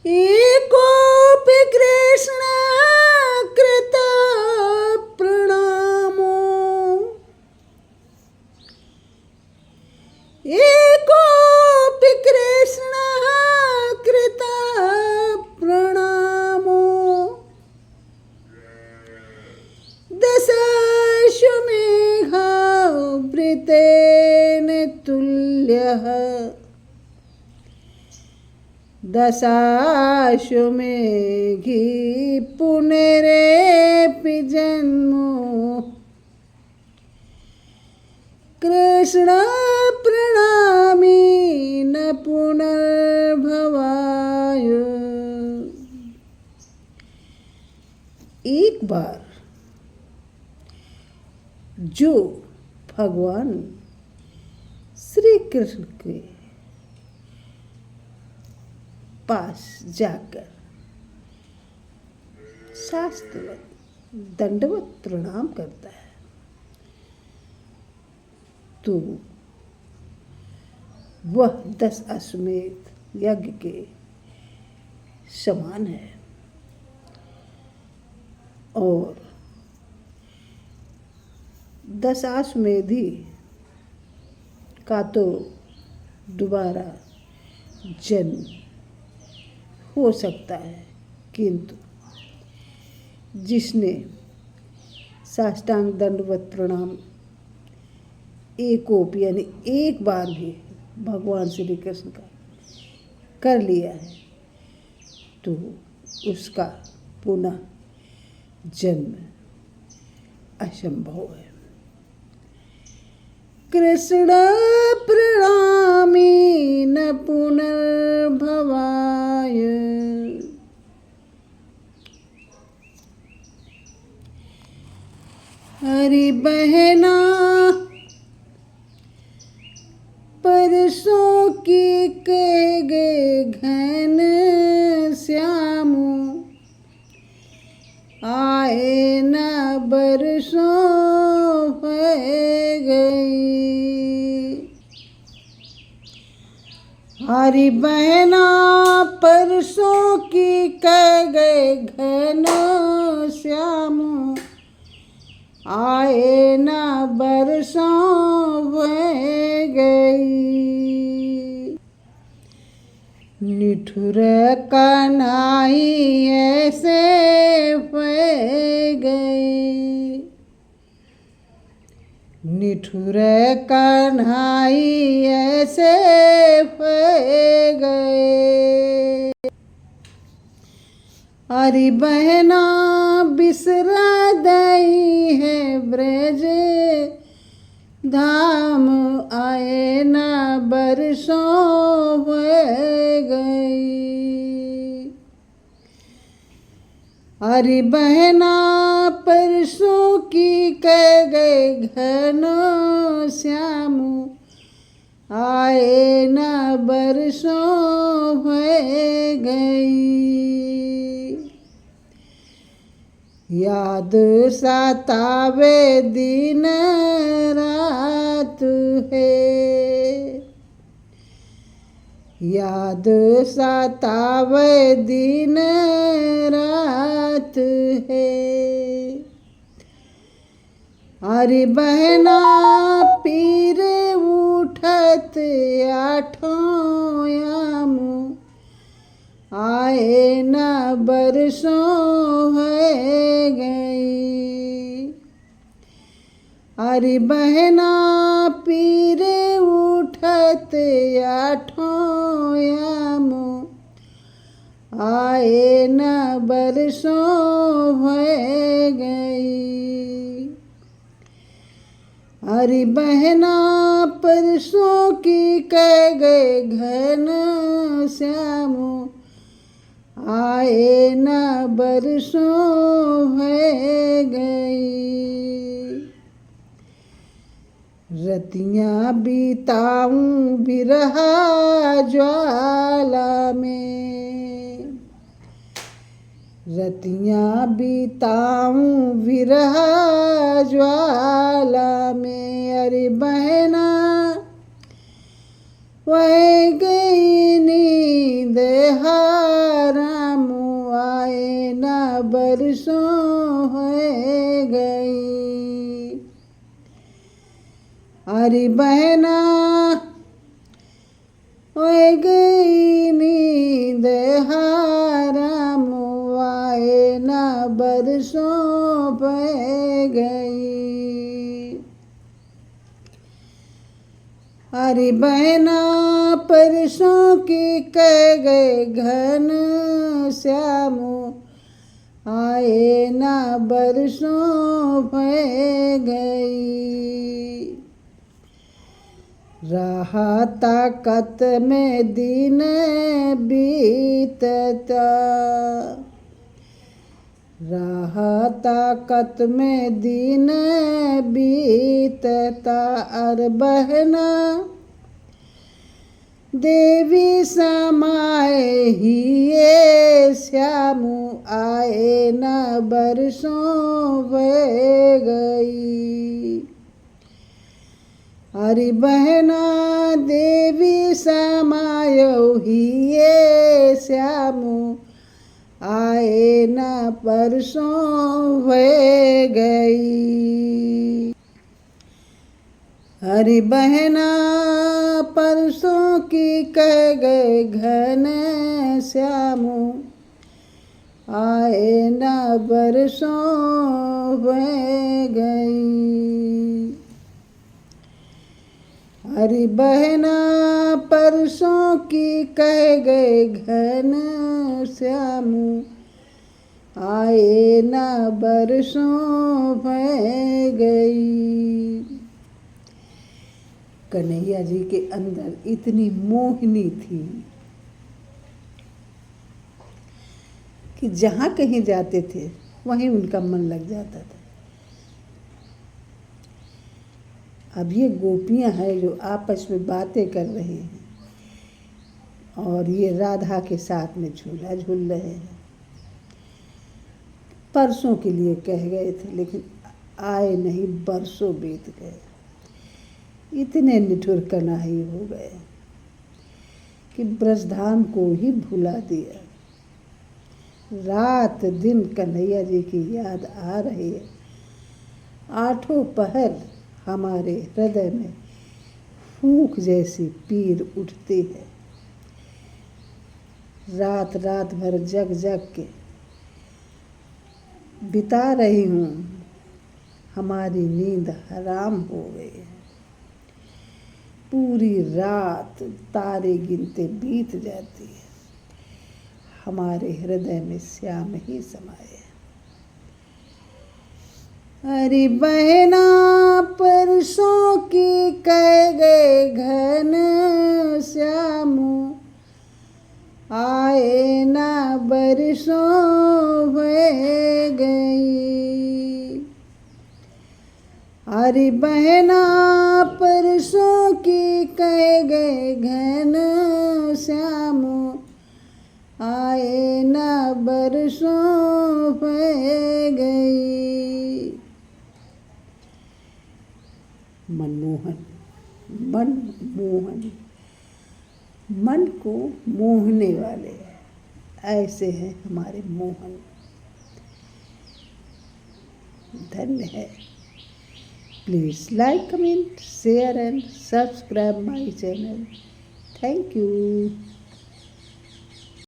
एकोऽपि कृष्ण कृत प्रणामो एकोऽपि कृष्ण कृत प्रणामो दशाश्वमेधावृतेन तुल्यः दशाश्वमेधी पुनरेऽपि जन्मो कृष्ण प्रणामी न पुनर्भवाय। एक बार जो भगवान श्री कृष्ण के पास जाकर शास्त्रवत दंडवत प्रणाम करता है तो वह 10 अश्वमेध यज्ञ के समान है और 10 अश्वमेधी का तो दोबारा जन्म हो सकता है, किंतु जिसने साष्टांग दंडवत प्रणाम एकोप यानी एक बार भी भगवान श्री कृष्ण का कर लिया है तो उसका पुनः जन्म असंभव है। कृष्ण प्रणामी न पुनर्भवाय। हरि बहना परसों की कह गए घन श्याम आए न बरसों गई। हरि बहना परसों की कह गए घन श्याम आए न बरसों गई। निठुर कन्हाई ऐसे गई। निठुर कन्हाई ऐसे गए। हरि बहना बिसरा दई है ब्रज धाम आए न बरसों गई। हरि बहना परसों की कह गए घन श्याम आए न बरसों गई। याद सतावे दिन रात है। याद सतावे दिन रात है। हरि बहना पीर उठत आठों याम आए न बरसों गई। हरि बहना पीर उठत आठों याम आए न बरसों गई। हरि बहना परसों की कह गए घन श्याम आए न बरसों गई। रतियाँ बिताऊं बिरहा ज्वाला में। रतियाँ बिताऊं बिरहा ज्वाला में। अरे बहना वह गई नींद हारा बरसों हो गई। अरे बहना हो गई नींद हराम आए ना बरसों पे गई। अरे बहना परसों की कह गए घन श्याम आए ना बरसों पे गई। रहा ताकत में दिन बीतता, रहा ताकत में दिन बीतता। अर बहना देवी समाए ही ये श्याम आए ना बरसों वे गई। अरे बहना देवी समायो ही ये श्याम आए ना परसों वे गई। अरे बहना परसों की कह गए घन श्याम आए ना बरसों वे गई। अरे बहना परसों की कह गए घन श्याम आए ना बरसों पे गई। कन्हैया जी के अंदर इतनी मोहिनी थी कि जहाँ कहीं जाते थे वहीं उनका मन लग जाता था। अब ये गोपियाँ हैं जो आपस में बातें कर रही हैं और ये राधा के साथ में झूला झूल रहे हैं। परसों के लिए कह गए थे लेकिन आए नहीं, बरसों बीत गए। इतने निठुर कन्हैया हो गए कि ब्रजधाम को ही भुला दिया। रात दिन कन्हैया जी की याद आ रही है। आठों पहर हमारे हृदय में फूंक जैसी पीर उठती है। रात रात भर जग जग के बिता रही हूँ, हमारी नींद हराम हो गई है। पूरी रात तारे गिनते बीत जाती है, हमारे हृदय में श्याम ही समाये। अरे बहना परसों की कह गए घन श्याम आए ना बरसों वे गई। अरे बहना परसों की कह गए घन श्याम आए ना बरसों पे गई। मनमोहन, मनमोहन, मन को मोहने वाले ऐसे हैं हमारे मोहन। धन्य है। Please like, comment, share and subscribe my channel. Thank you.